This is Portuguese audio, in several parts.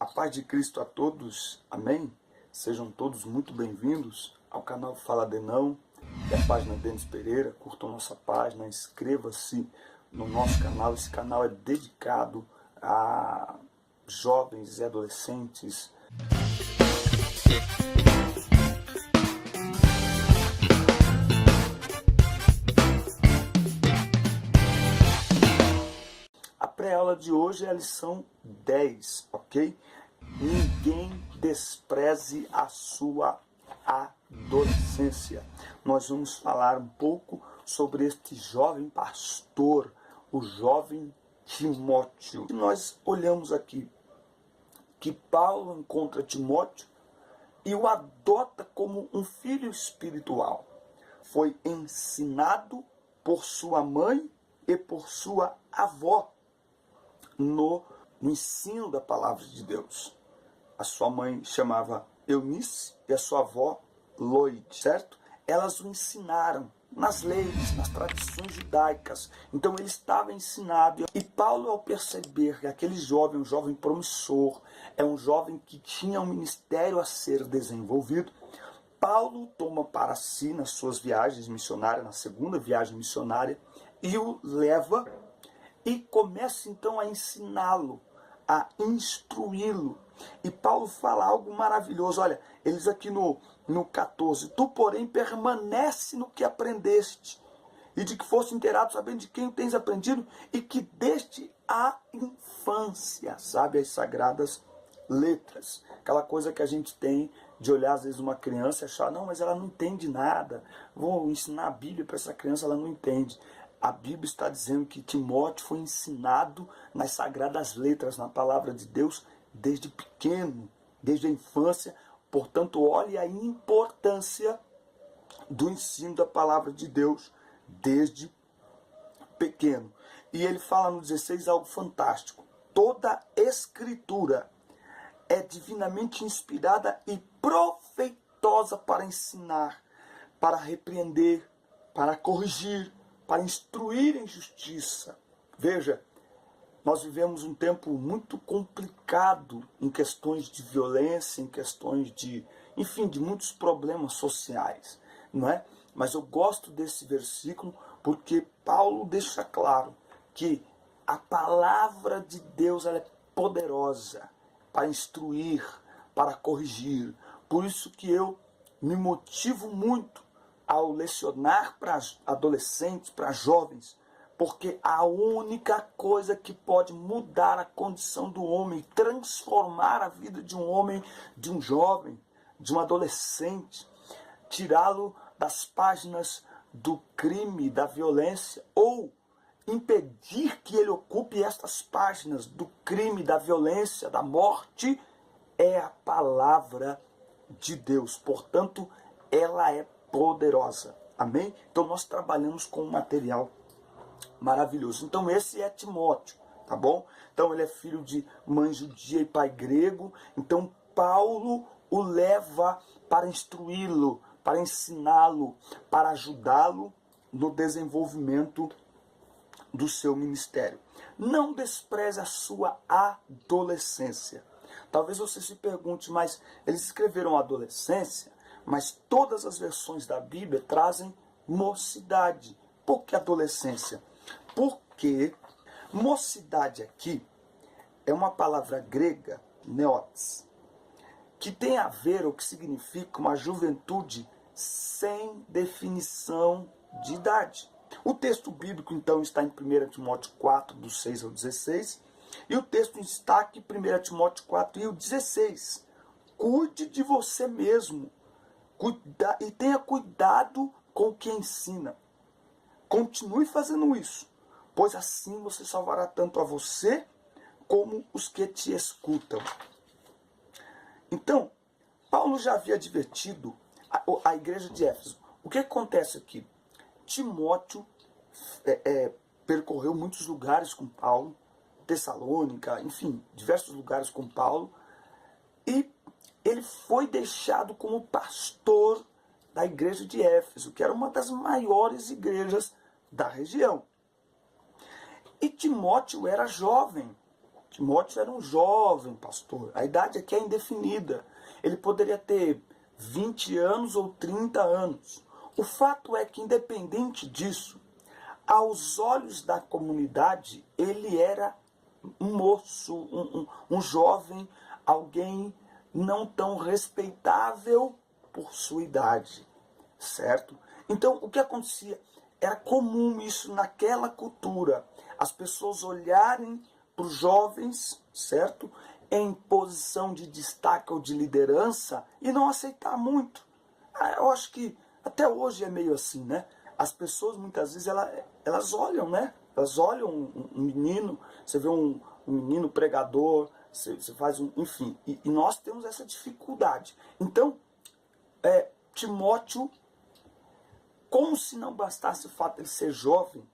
A paz de Cristo a todos, amém? Sejam todos muito bem-vindos ao canal Fala Denão, e a página Denis Pereira. Curtam nossa página, inscreva-se no nosso canal. Esse canal é dedicado a jovens e adolescentes. A pré-aula de hoje é a lição 10, ok? Ninguém despreze a sua adolescência. Nós vamos falar um pouco sobre este jovem pastor, o jovem Timóteo. E nós olhamos aqui que Paulo encontra Timóteo e o adota como um filho espiritual. Foi ensinado por sua mãe e por sua avó no ensino da palavra de Deus. A sua mãe chamava Eunice e a sua avó Loide, certo? Elas o ensinaram nas leis, nas tradições judaicas. Então ele estava ensinado. E Paulo, ao perceber que aquele jovem, um jovem promissor, é um jovem que tinha um ministério a ser desenvolvido, Paulo toma para si, nas suas viagens missionárias, na segunda viagem missionária, e o leva e começa então a ensiná-lo, a instruí-lo. E Paulo fala algo maravilhoso. Olha, eles aqui no 14. Tu, porém, permanece no que aprendeste, e de que foste inteirado, sabendo de quem tens aprendido, e que desde a infância, sabe, as sagradas letras. Aquela coisa que a gente tem de olhar às vezes uma criança e achar, não, mas ela não entende nada. Vou ensinar a Bíblia para essa criança, ela não entende. A Bíblia está dizendo que Timóteo foi ensinado nas sagradas letras, na palavra de Deus, desde pequeno, desde a infância. Portanto, olhe a importância do ensino da palavra de Deus desde pequeno. E ele fala no 16 algo fantástico. Toda escritura é divinamente inspirada e proveitosa para ensinar, para repreender, para corrigir, para instruir em justiça. Veja, nós vivemos um tempo muito complicado em questões de violência, em questões de, enfim, de muitos problemas sociais, não é? Mas eu gosto desse versículo porque Paulo deixa claro que a palavra de Deus ela é poderosa para instruir, para corrigir. Por isso que eu me motivo muito ao lecionar para adolescentes, para jovens, porque a única coisa que pode mudar a condição do homem, transformar a vida de um homem, de um jovem, de um adolescente, tirá-lo das páginas do crime, da violência, ou impedir que ele ocupe estas páginas do crime, da violência, da morte, é a palavra de Deus. Portanto, ela é poderosa. Amém? Então nós trabalhamos com um material maravilhoso. Então esse é Timóteo, tá bom? Então ele é filho de mãe judia e pai grego. Então Paulo o leva para instruí-lo, para ensiná-lo, para ajudá-lo no desenvolvimento do seu ministério. Não despreze a sua adolescência. Talvez você se pergunte, mas eles escreveram adolescência, mas todas as versões da Bíblia trazem mocidade. Por que adolescência? Porque mocidade aqui é uma palavra grega, neotes, que tem a ver, ou que significa uma juventude sem definição de idade. O texto bíblico, então, está em 1 Timóteo 4, do 6 ao 16, e o texto em destaque, 1 Timóteo 4 e o 16. Cuide de você mesmo, e tenha cuidado com o que ensina. Continue fazendo isso, pois assim você salvará tanto a você como os que te escutam. Então, Paulo já havia advertido a igreja de Éfeso. O que acontece aqui? Timóteo percorreu muitos lugares com Paulo, Tessalônica, enfim, diversos lugares com Paulo, e ele foi deixado como pastor da igreja de Éfeso, que era uma das maiores igrejas da região. E Timóteo era jovem, Timóteo era um jovem pastor. A idade aqui é indefinida. Ele poderia ter 20 anos ou 30 anos. O fato é que, independente disso, aos olhos da comunidade, ele era um moço, um jovem, alguém não tão respeitável por sua idade, certo? Então, o que acontecia? Era comum isso naquela cultura. As pessoas olharem para os jovens, certo? Em posição de destaque ou de liderança e não aceitar muito. Eu acho que até hoje é meio assim, né? As pessoas muitas vezes elas olham, né? Elas olham um menino, você vê um menino pregador, você faz enfim. E nós temos essa dificuldade. Então, Timóteo, como se não bastasse o fato de ele ser jovem,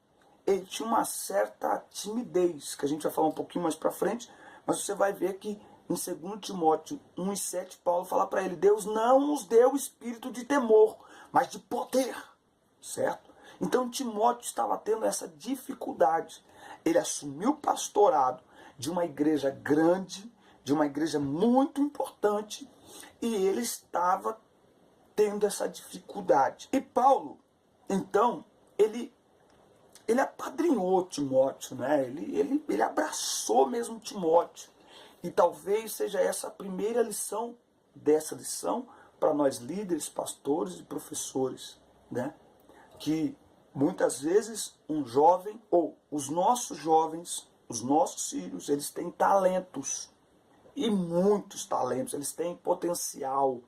ele tinha uma certa timidez, que a gente vai falar um pouquinho mais para frente, mas você vai ver que em 2 Timóteo 1,7, Paulo fala para ele, Deus não nos deu espírito de temor, mas de poder, certo? Então Timóteo estava tendo essa dificuldade. Ele assumiu o pastorado de uma igreja grande, de uma igreja muito importante, e ele estava tendo essa dificuldade. E Paulo, então, ele apadrinhou Timóteo, né? Ele abraçou mesmo Timóteo. E talvez seja essa a primeira lição dessa lição para nós líderes, pastores e professores, né? Que muitas vezes um jovem, ou os nossos jovens, os nossos filhos, eles têm talentos, e muitos talentos, eles têm potencial,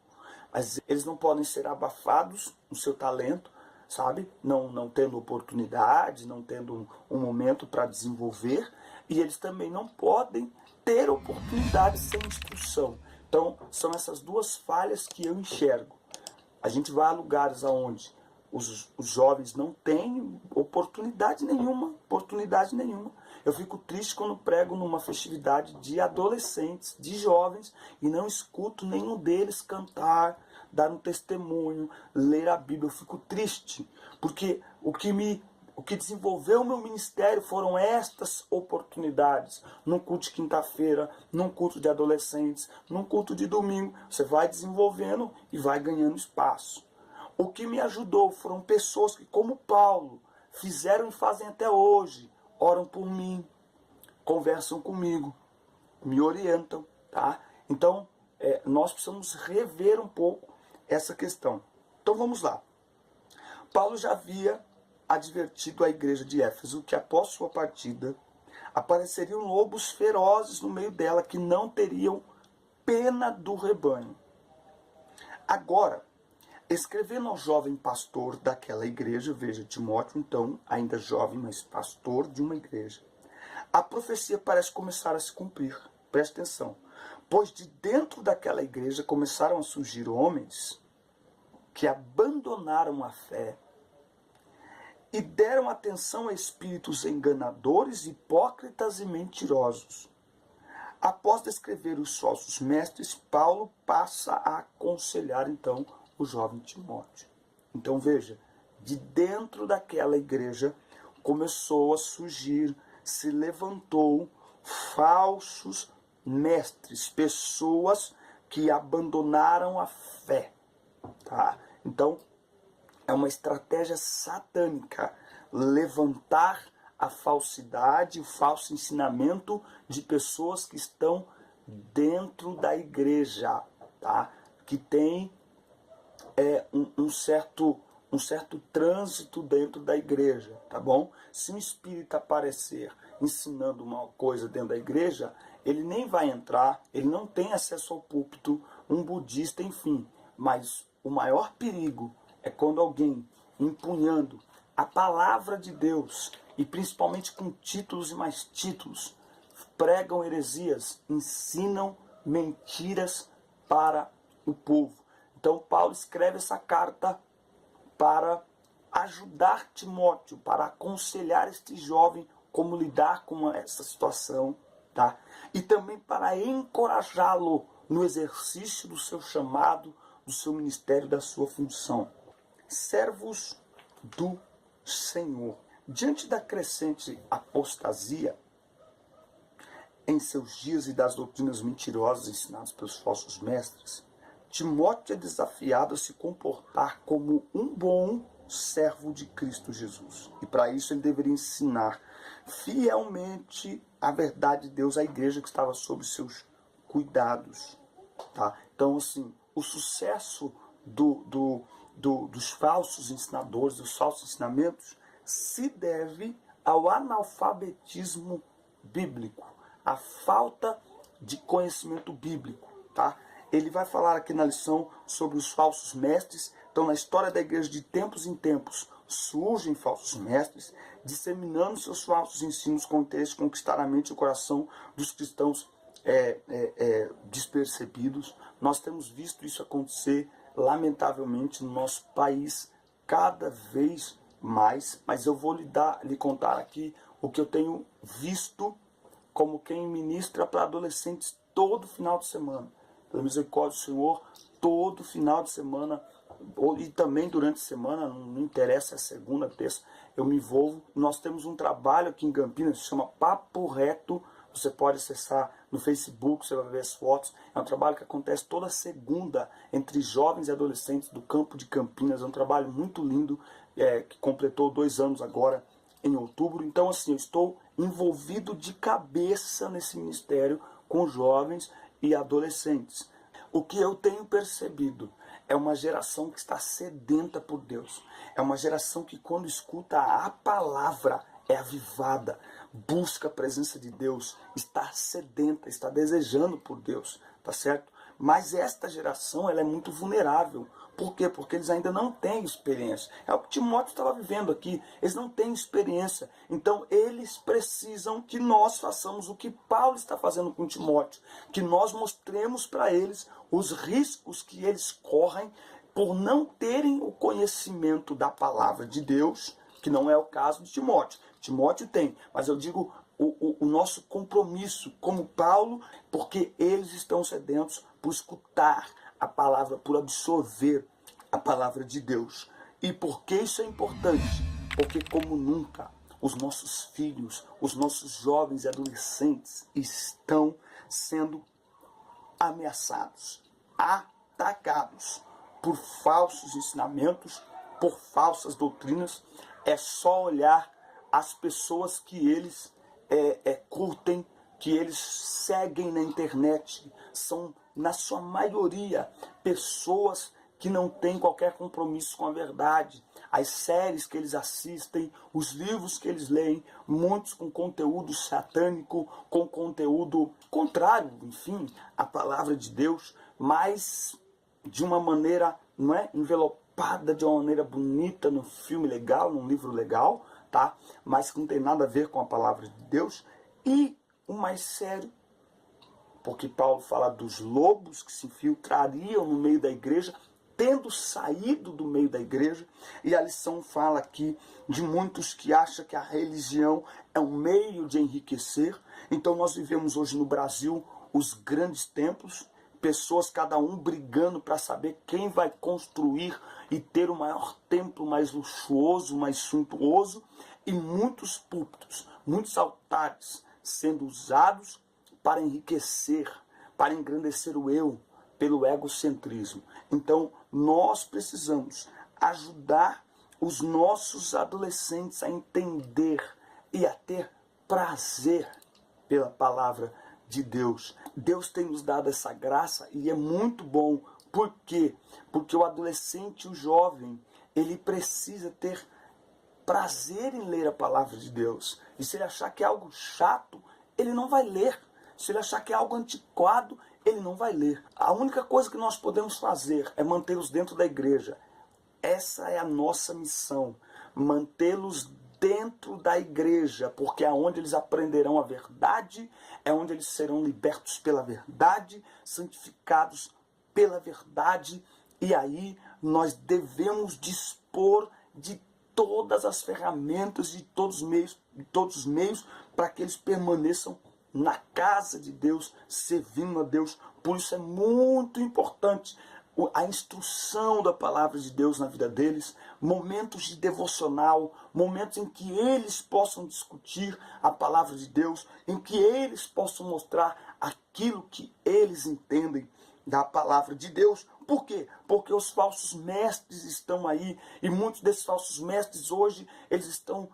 mas eles não podem ser abafados no seu talento, sabe? Não tendo oportunidade, não tendo um momento para desenvolver, e eles também não podem ter oportunidade sem instrução. Então, são essas duas falhas que eu enxergo. A gente vai a lugares onde os jovens não têm oportunidade nenhuma. Eu fico triste quando prego numa festividade de adolescentes, de jovens, e não escuto nenhum deles cantar, dar um testemunho, ler a Bíblia. Eu fico triste, porque o que desenvolveu o meu ministério foram estas oportunidades. Num culto de quinta-feira, num culto de adolescentes, num culto de domingo, você vai desenvolvendo e vai ganhando espaço. O que me ajudou foram pessoas que, como Paulo, fizeram e fazem até hoje, oram por mim, conversam comigo, me orientam, tá? Então, nós precisamos rever um pouco essa questão. Então vamos lá. Paulo já havia advertido à igreja de Éfeso que após sua partida apareceriam lobos ferozes no meio dela que não teriam pena do rebanho. Agora, escrevendo ao jovem pastor daquela igreja, veja Timóteo, então, ainda jovem, mas pastor de uma igreja, a profecia parece começar a se cumprir. Preste atenção. Pois de dentro daquela igreja começaram a surgir homens que abandonaram a fé e deram atenção a espíritos enganadores, hipócritas e mentirosos. Após descrever os falsos mestres, Paulo passa a aconselhar, então, o jovem Timóteo. Então veja, de dentro daquela igreja começou a surgir, se levantou falsos mestres, pessoas que abandonaram a fé, tá? Então é uma estratégia satânica levantar a falsidade, o falso ensinamento de pessoas que estão dentro da igreja, tá? Que tem um certo trânsito dentro da igreja, tá bom? Se um espírita aparecer ensinando uma coisa dentro da igreja, ele nem vai entrar, ele não tem acesso ao púlpito, um budista, enfim. Mas o maior perigo é quando alguém, empunhando a palavra de Deus, e principalmente com títulos e mais títulos, pregam heresias, ensinam mentiras para o povo. Então Paulo escreve essa carta para ajudar Timóteo, para aconselhar este jovem como lidar com essa situação, tá? E também para encorajá-lo no exercício do seu chamado, do seu ministério, da sua função. Servos do Senhor. Diante da crescente apostasia, em seus dias e das doutrinas mentirosas ensinadas pelos falsos mestres, Timóteo é desafiado a se comportar como um bom servo de Cristo Jesus. E para isso ele deveria ensinar fielmente a verdade de Deus à igreja que estava sob seus cuidados. Tá? Então, assim, o sucesso dos falsos ensinadores, dos falsos ensinamentos, se deve ao analfabetismo bíblico, à falta de conhecimento bíblico. Tá? Ele vai falar aqui na lição sobre os falsos mestres. Então, na história da igreja, de tempos em tempos, surgem falsos mestres, disseminando seus falsos ensinos com o interesse de conquistar a mente e o coração dos cristãos despercebidos. Nós temos visto isso acontecer, lamentavelmente, no nosso país, cada vez mais. Mas eu vou lhe contar aqui o que eu tenho visto como quem ministra para adolescentes todo final de semana. Pela misericórdia do Senhor, todo final de semana, e também durante a semana, não interessa, é segunda, terça, eu me envolvo. Nós temos um trabalho aqui em Campinas, se chama Papo Reto. Você pode acessar no Facebook, você vai ver as fotos. É um trabalho que acontece toda segunda entre jovens e adolescentes do campo de Campinas. É um trabalho muito lindo, que completou 2 anos agora, em outubro. Então, assim, eu estou envolvido de cabeça nesse ministério com jovens e adolescentes. O que eu tenho percebido é uma geração que está sedenta por Deus. É uma geração que, quando escuta a palavra, é avivada, busca a presença de Deus, está sedenta, está desejando por Deus, tá certo? Mas esta geração, ela é muito vulnerável. Por quê? Porque eles ainda não têm experiência. É o que Timóteo estava vivendo aqui. Eles não têm experiência. Então, eles precisam que nós façamos o que Paulo está fazendo com Timóteo. Que nós mostremos para eles os riscos que eles correm por não terem o conhecimento da palavra de Deus, que não é o caso de Timóteo. Timóteo tem, mas eu digo o nosso compromisso como Paulo, porque eles estão sedentos por escutar a palavra, por absorver a palavra de Deus. E por que isso é importante? Porque como nunca, os nossos filhos, os nossos jovens e adolescentes estão sendo ameaçados, atacados por falsos ensinamentos, por falsas doutrinas. É só olhar as pessoas que eles curtem, que eles seguem na internet. São, na sua maioria, pessoas que não têm qualquer compromisso com a verdade. As séries que eles assistem, os livros que eles leem, muitos com conteúdo satânico, com conteúdo contrário, enfim, à palavra de Deus, mas de uma maneira, não é, envelopada de uma maneira bonita, num filme legal, num livro legal, tá? Mas que não tem nada a ver com a palavra de Deus. E o mais sério, porque Paulo fala dos lobos que se infiltrariam no meio da igreja, tendo saído do meio da igreja. E a lição fala aqui de muitos que acham que a religião é um meio de enriquecer. Então nós vivemos hoje no Brasil os grandes templos, pessoas cada um brigando para saber quem vai construir e ter o maior templo, mais luxuoso, mais suntuoso, e muitos púlpitos, muitos altares sendo usados para enriquecer, para engrandecer o eu, pelo egocentrismo. Então, nós precisamos ajudar os nossos adolescentes a entender e a ter prazer pela palavra de Deus. Deus tem nos dado essa graça e é muito bom. Por quê? Porque o adolescente, o jovem, ele precisa ter prazer em ler a palavra de Deus. E se ele achar que é algo chato, ele não vai ler. Se ele achar que é algo antiquado, ele não vai ler. A única coisa que nós podemos fazer é mantê-los dentro da igreja. Essa é a nossa missão. Mantê-los dentro da igreja, porque é onde eles aprenderão a verdade, é onde eles serão libertos pela verdade, santificados pela verdade. E aí nós devemos dispor de todas as ferramentas, de todos os meios para que eles permaneçam na casa de Deus, servindo a Deus. Por isso é muito importante a instrução da palavra de Deus na vida deles, momentos de devocional, momentos em que eles possam discutir a palavra de Deus, em que eles possam mostrar aquilo que eles entendem da palavra de Deus. Por quê? Porque os falsos mestres estão aí, e muitos desses falsos mestres hoje, eles estão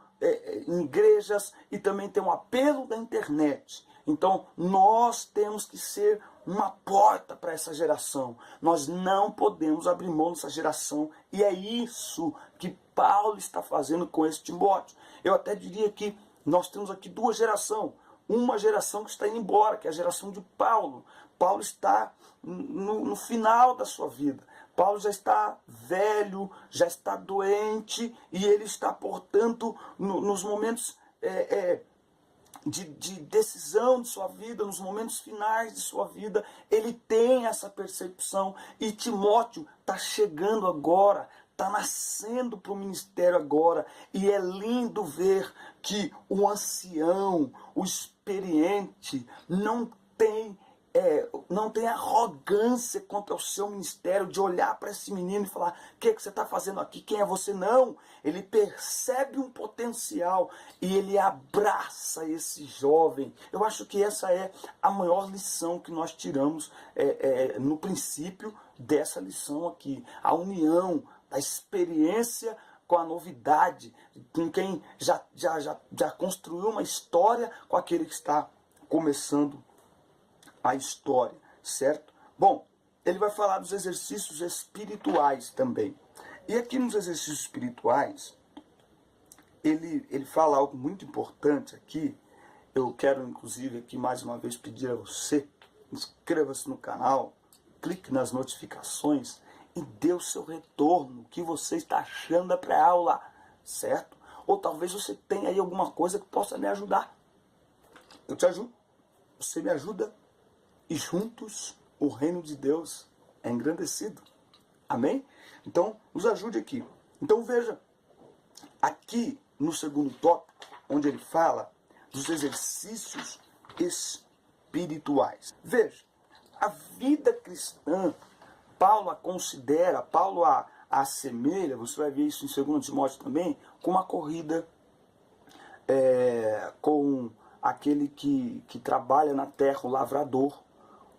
em igrejas e também tem um apelo da internet. Então, nós temos que ser uma porta para essa geração. Nós não podemos abrir mão dessa geração. E é isso que Paulo está fazendo com esse Timóteo. Eu até diria que nós temos aqui duas gerações. Uma geração que está indo embora, que é a geração de Paulo. Paulo está no final da sua vida. Paulo já está velho, já está doente, e ele está, portanto, nos momentos de decisão de sua vida, nos momentos finais de sua vida, ele tem essa percepção. E Timóteo está chegando agora, está nascendo para o ministério agora, e é lindo ver que o ancião, o experiente, não tem arrogância quanto ao seu ministério, de olhar para esse menino e falar: o que você está fazendo aqui? Quem é você? Não, ele percebe um potencial e ele abraça esse jovem. Eu acho que essa é a maior lição que nós tiramos no princípio dessa lição aqui, a união da experiência com a novidade, com quem já construiu uma história, com aquele que está começando a história, certo? Bom, ele vai falar dos exercícios espirituais também. E aqui nos exercícios espirituais, ele fala algo muito importante aqui. Eu quero, inclusive, aqui mais uma vez pedir a você: inscreva-se no canal, clique nas notificações e dê o seu retorno, o que você está achando da pré-aula, certo? Ou talvez você tenha aí alguma coisa que possa me ajudar. Eu te ajudo, você me ajuda, e juntos o reino de Deus é engrandecido. Amém? Então, nos ajude aqui. Então veja, aqui no segundo tópico, onde ele fala dos exercícios espirituais. Veja, a vida cristã, Paulo a considera, Paulo a assemelha, você vai ver isso em 2 Timóteo também, com uma corrida, com aquele que trabalha na terra, o lavrador,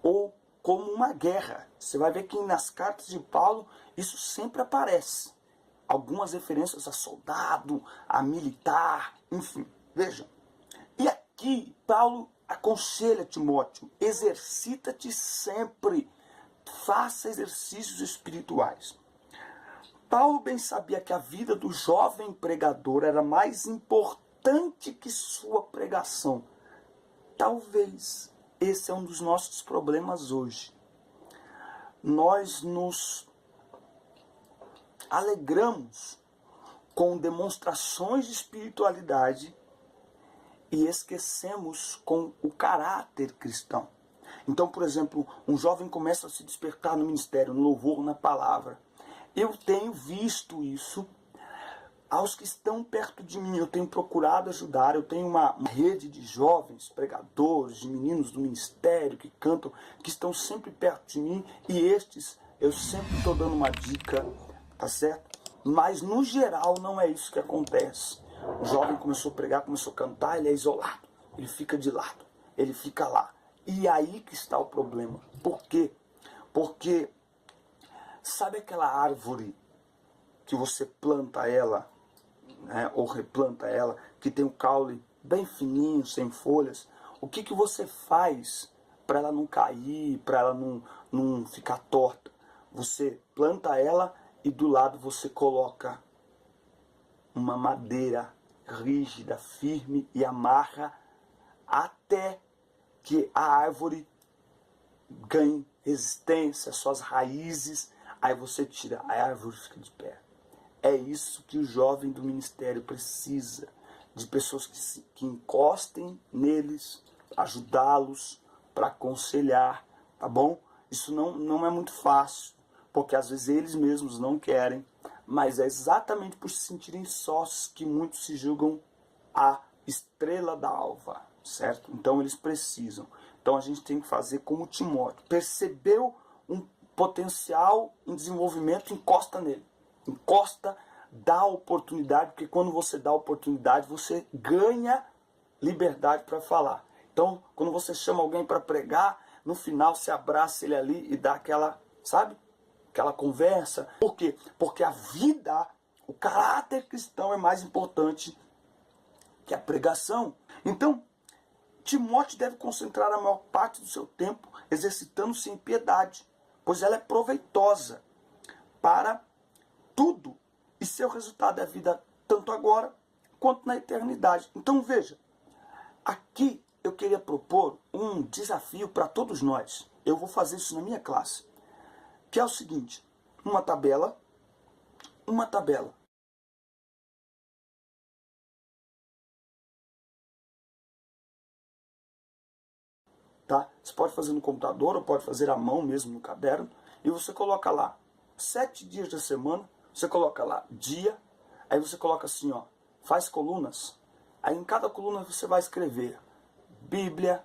ou como uma guerra. Você vai ver que nas cartas de Paulo isso sempre aparece. Algumas referências a soldado, a militar, enfim. Veja. E aqui Paulo aconselha Timóteo: exercita-te sempre, faça exercícios espirituais. Paulo bem sabia que a vida do jovem pregador era mais importante que sua pregação. Talvez esse é um dos nossos problemas hoje. Nós nos alegramos com demonstrações de espiritualidade e esquecemos com o caráter cristão. Então, por exemplo, um jovem começa a se despertar no ministério, no louvor, na palavra. Eu tenho visto isso aos que estão perto de mim. Eu tenho procurado ajudar. Eu tenho uma rede de jovens pregadores, de meninos do ministério que cantam, que estão sempre perto de mim, e estes eu sempre estou dando uma dica, tá certo? Mas no geral não é isso que acontece. O jovem começou a pregar, começou a cantar, ele é isolado, ele fica de lado, ele fica lá. E aí que está o problema. Por quê? Porque sabe aquela árvore que você planta ela, né, ou replanta ela, que tem um caule bem fininho, sem folhas? O que você faz para ela não cair, para ela não ficar torta? Você planta ela e do lado você coloca uma madeira rígida, firme, e amarra até que a árvore ganhe resistência, suas raízes, aí você tira, a árvore fica de pé. É isso que o jovem do ministério precisa, de pessoas que encostem neles, ajudá-los, para aconselhar, tá bom? Isso não é muito fácil, porque às vezes eles mesmos não querem, mas é exatamente por se sentirem sós que muitos se julgam a estrela da alva, certo? Então eles precisam. Então a gente tem que fazer como Timóteo. Percebeu potencial em desenvolvimento, encosta nele. Encosta, dá oportunidade, porque quando você dá oportunidade, você ganha liberdade para falar. Então, quando você chama alguém para pregar, no final você abraça ele ali e dá aquela, sabe? Aquela conversa. Por quê? Porque a vida, o caráter cristão é mais importante que a pregação. Então, Timóteo deve concentrar a maior parte do seu tempo exercitando-se em piedade, pois ela é proveitosa para tudo e seu resultado é a vida tanto agora quanto na eternidade. Então veja, aqui eu queria propor um desafio para todos nós. Eu vou fazer isso na minha classe, que é o seguinte: uma tabela. Tá? Você pode fazer no computador ou pode fazer à mão mesmo no caderno. E você coloca lá 7 dias da semana. Você coloca lá dia. Aí você coloca assim, ó, faz colunas. Aí em cada coluna você vai escrever Bíblia,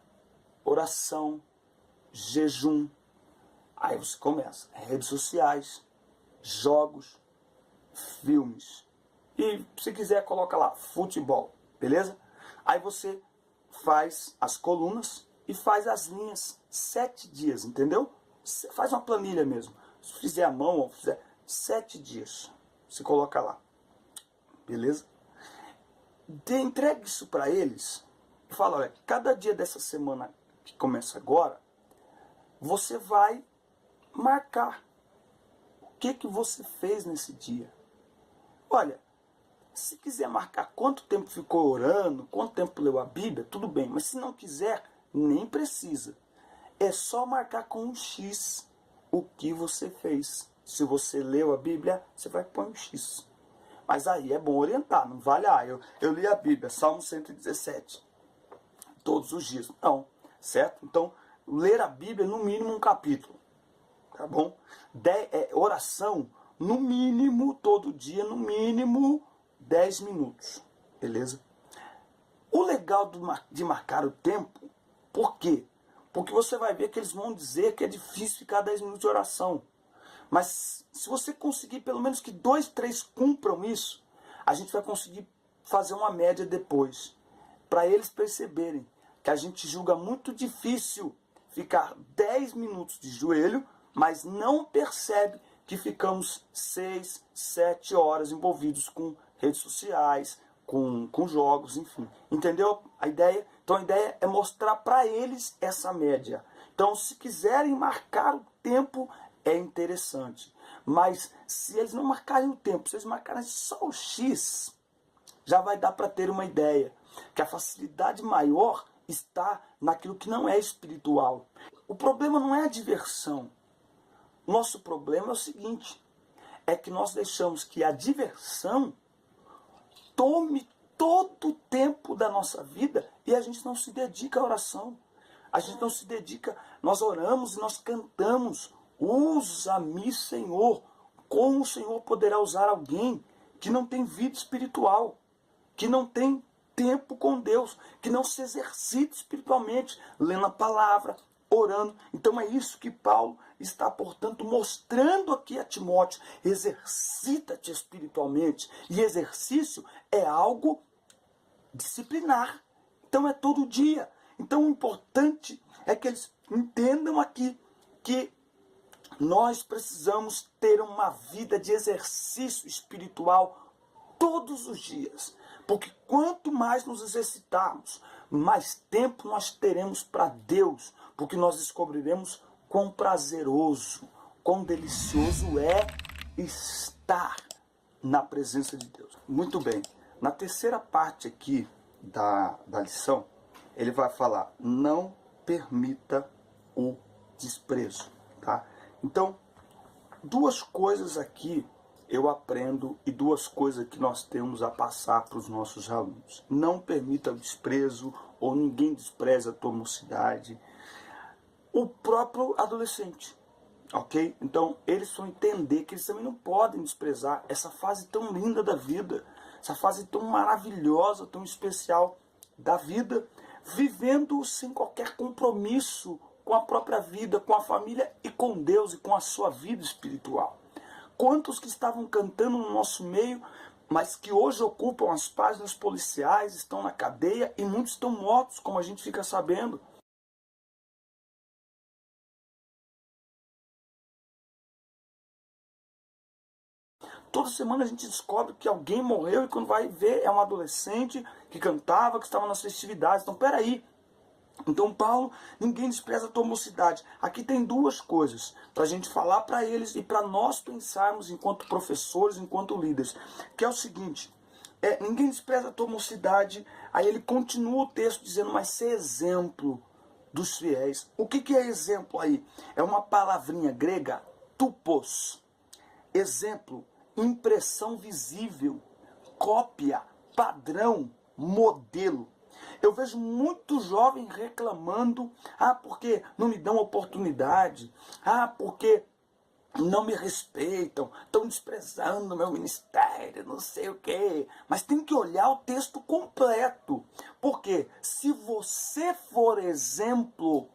oração, jejum. Aí você começa redes sociais, jogos, filmes. E se quiser coloca lá futebol, beleza? Aí você faz as colunas e faz as linhas 7 dias, entendeu? Faz uma planilha mesmo. Se fizer à mão ou fizer 7 dias, você coloca lá, beleza? Entregue isso para eles e fala, olha, cada dia dessa semana que começa agora, você vai marcar o que você fez nesse dia. Olha, se quiser marcar quanto tempo ficou orando, quanto tempo leu a Bíblia, tudo bem, mas se não quiser, nem precisa. É só marcar com um X o que você fez. Se você leu a Bíblia, você vai pôr um X. Mas aí é bom orientar, não vale, eu li a Bíblia, Salmo 117, todos os dias. Não, certo? Então, ler a Bíblia no mínimo um capítulo, tá bom? Oração, no mínimo, todo dia, no mínimo 10 minutos, beleza? O legal de marcar o tempo, por quê? Porque você vai ver que eles vão dizer que é difícil ficar 10 minutos de oração. Mas se você conseguir pelo menos que 2, 3 cumpram isso, a gente vai conseguir fazer uma média depois. Para eles perceberem que a gente julga muito difícil ficar 10 minutos de joelho, mas não percebe que ficamos 6, 7 horas envolvidos com redes sociais, com jogos, enfim. Entendeu a ideia? Então a ideia é mostrar para eles essa média. Então se quiserem marcar o tempo, é interessante. Mas se eles não marcarem o tempo, se eles marcarem só o X, já vai dar para ter uma ideia. Que a facilidade maior está naquilo que não é espiritual. O problema não é a diversão. Nosso problema é o seguinte, é que nós deixamos que a diversão tome todo o tempo da nossa vida e a gente não se dedica à oração. A gente não se dedica, nós oramos e nós cantamos, usa-me, Senhor. Como o Senhor poderá usar alguém que não tem vida espiritual, que não tem tempo com Deus, que não se exercita espiritualmente, lendo a palavra, orando. Então é isso que Paulo está, portanto, mostrando aqui a Timóteo. Exercita-te espiritualmente. E exercício é algo disciplinar. Então é todo dia. Então o importante é que eles entendam aqui que nós precisamos ter uma vida de exercício espiritual todos os dias. Porque quanto mais nos exercitarmos, mais tempo nós teremos para Deus. Porque nós descobriremos quão prazeroso, quão delicioso é estar na presença de Deus. Muito bem. Na terceira parte aqui da lição, ele vai falar, não permita o desprezo. Tá? Então, duas coisas aqui eu aprendo e duas coisas que nós temos a passar para os nossos alunos. Não permita o desprezo ou ninguém despreze a tua mocidade. O próprio adolescente, ok? Então, eles vão entender que eles também não podem desprezar essa fase tão linda da vida, essa fase tão maravilhosa, tão especial da vida, vivendo sem qualquer compromisso com a própria vida, com a família e com Deus e com a sua vida espiritual. Quantos que estavam cantando no nosso meio, mas que hoje ocupam as páginas policiais, estão na cadeia e muitos estão mortos, como a gente fica sabendo. Toda semana a gente descobre que alguém morreu e quando vai ver é um adolescente que cantava, que estava nas festividades. Então, peraí. Então, Paulo, ninguém despreza a tua mocidade. Aqui tem duas coisas para a gente falar para eles e para nós pensarmos enquanto professores, enquanto líderes. Que é o seguinte, ninguém despreza a tua mocidade. Aí ele continua o texto dizendo, mas ser exemplo dos fiéis. O que é exemplo aí? É uma palavrinha grega, tupos. Exemplo, impressão visível, cópia, padrão, modelo. Eu vejo muito jovem reclamando, porque não me dão oportunidade, porque não me respeitam, estão desprezando o meu ministério, não sei o quê. Mas tem que olhar o texto completo, porque se você for exemplo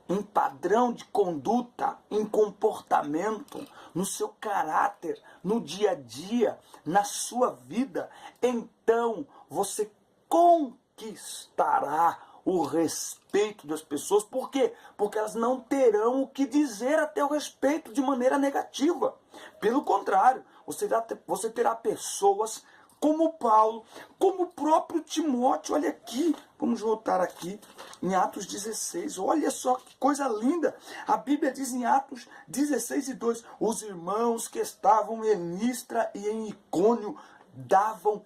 em padrão de conduta, em comportamento, no seu caráter, no dia a dia, na sua vida, então você conquistará o respeito das pessoas. Por quê? Porque elas não terão o que dizer a teu respeito de maneira negativa. Pelo contrário, você terá pessoas como Paulo, como o próprio Timóteo. Olha aqui, vamos voltar aqui em Atos 16, olha só que coisa linda. A Bíblia diz em Atos 16:2, os irmãos que estavam em Listra e em Icônio davam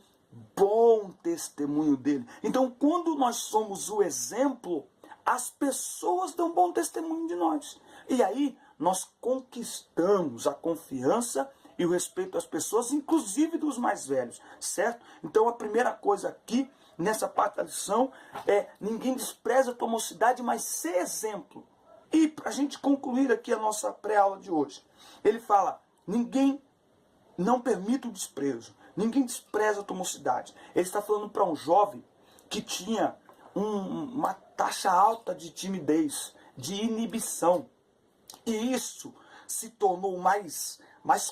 bom testemunho dele. Então, quando nós somos o exemplo, as pessoas dão bom testemunho de nós. E aí, nós conquistamos a confiança e o respeito das pessoas, inclusive dos mais velhos, certo? Então a primeira coisa aqui, nessa parte da lição, ninguém despreza a tua mocidade, mas ser exemplo. E para a gente concluir aqui a nossa pré-aula de hoje, ele fala, ninguém não permita o desprezo, ninguém despreza a tua mocidade. Ele está falando para um jovem que tinha uma taxa alta de timidez, de inibição. E isso se tornou mais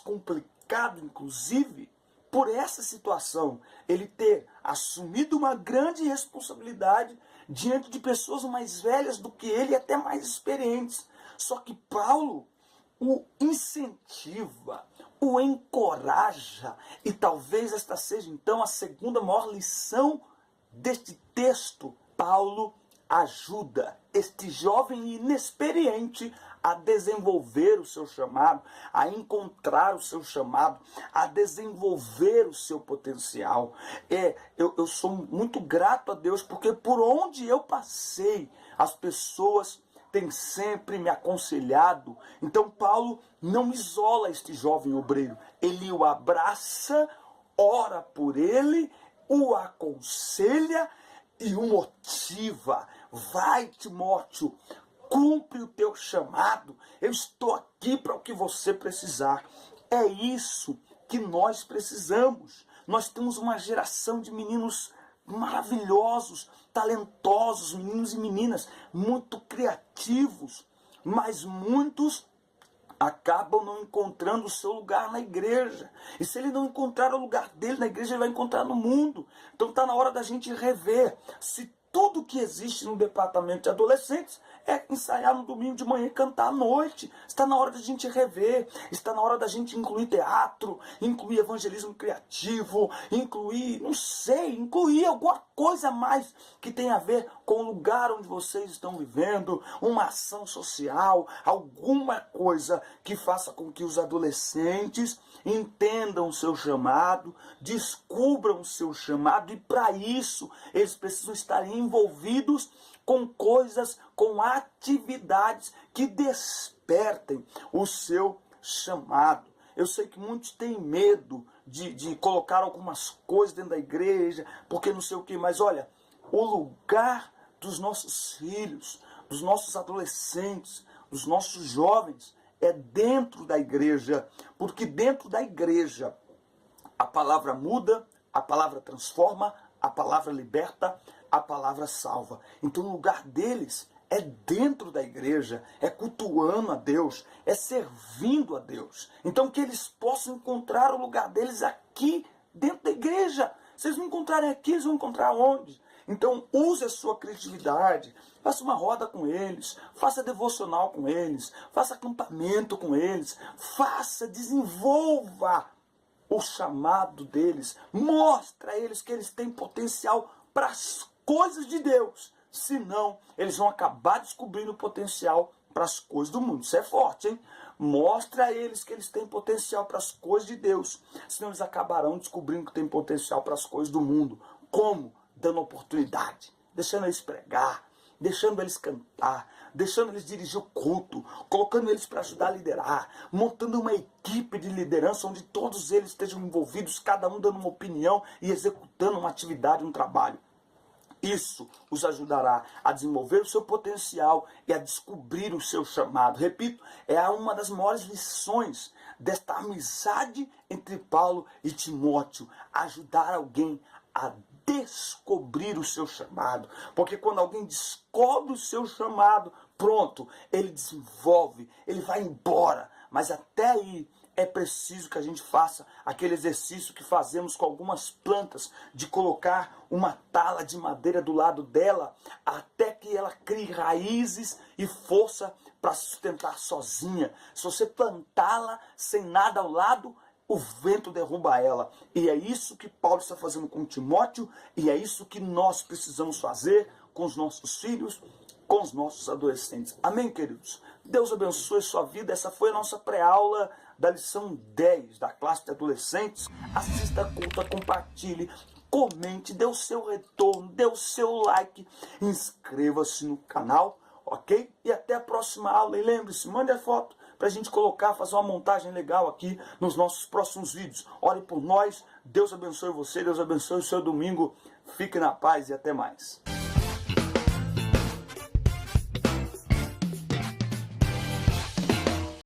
complicado, inclusive, por essa situação. Ele ter assumido uma grande responsabilidade diante de pessoas mais velhas do que ele e até mais experientes. Só que Paulo o incentiva, o encoraja. E talvez esta seja, então, a segunda maior lição deste texto. Paulo ajuda este jovem inexperiente a desenvolver o seu chamado, a encontrar o seu chamado, a desenvolver o seu potencial. Eu sou muito grato a Deus, porque por onde eu passei, as pessoas têm sempre me aconselhado. Então Paulo não isola este jovem obreiro, ele o abraça, ora por ele, o aconselha e o motiva. Vai, Timóteo, cumpre o teu chamado. Eu estou aqui para o que você precisar. É isso que nós precisamos. Nós temos uma geração de meninos maravilhosos, talentosos, meninos e meninas, muito criativos, mas muitos acabam não encontrando o seu lugar na igreja. E se ele não encontrar o lugar dele na igreja, ele vai encontrar no mundo. Então está na hora da gente rever se tudo que existe no departamento de adolescentes é ensaiar no domingo de manhã e cantar à noite. Está na hora da gente rever, está na hora da gente incluir teatro, incluir evangelismo criativo, incluir alguma coisa a mais que tenha a ver com o lugar onde vocês estão vivendo, uma ação social, alguma coisa que faça com que os adolescentes entendam o seu chamado, descubram o seu chamado, e para isso eles precisam estar envolvidos com coisas, com atividades que despertem o seu chamado. Eu sei que muitos têm medo de colocar algumas coisas dentro da igreja, porque não sei o que, mas olha, o lugar dos nossos filhos, dos nossos adolescentes, dos nossos jovens, é dentro da igreja, porque dentro da igreja a palavra muda, a palavra transforma, a palavra liberta, a palavra salva. Então o lugar deles é dentro da igreja, é cultuando a Deus, é servindo a Deus. Então que eles possam encontrar o lugar deles aqui dentro da igreja. Se eles não encontrarem aqui, eles vão encontrar onde? Então use a sua criatividade, faça uma roda com eles, faça devocional com eles, faça acampamento com eles, desenvolva o chamado deles, mostre a eles que eles têm potencial para as coisas de Deus. Senão, eles vão acabar descobrindo o potencial para as coisas do mundo. Isso é forte, hein? Mostre a eles que eles têm potencial para as coisas de Deus. Senão eles acabarão descobrindo que têm potencial para as coisas do mundo. Como? Dando oportunidade, deixando eles pregar, deixando eles cantar, deixando eles dirigir o culto, colocando eles para ajudar a liderar, montando uma equipe de liderança onde todos eles estejam envolvidos, cada um dando uma opinião e executando uma atividade, um trabalho. Isso os ajudará a desenvolver o seu potencial e a descobrir o seu chamado. Repito, é uma das maiores lições desta amizade entre Paulo e Timóteo, ajudar alguém a descobrir o seu chamado. Porque quando alguém descobre o seu chamado, pronto, ele desenvolve, ele vai embora. Mas até aí é preciso que a gente faça aquele exercício que fazemos com algumas plantas, de colocar uma tala de madeira do lado dela, até que ela crie raízes e força para se sustentar sozinha. Se você plantá-la sem nada ao lado, o vento derruba ela. E é isso que Paulo está fazendo com Timóteo, e é isso que nós precisamos fazer com os nossos filhos, com os nossos adolescentes. Amém, queridos? Deus abençoe sua vida. Essa foi a nossa pré-aula da lição 10 da classe de adolescentes. Assista a culta, compartilhe, comente, dê o seu retorno, dê o seu like, inscreva-se no canal, ok? E até a próxima aula. E lembre-se, mande a foto para a gente colocar, fazer uma montagem legal aqui nos nossos próximos vídeos. Ore por nós. Deus abençoe você, Deus abençoe o seu domingo. Fique na paz e até mais.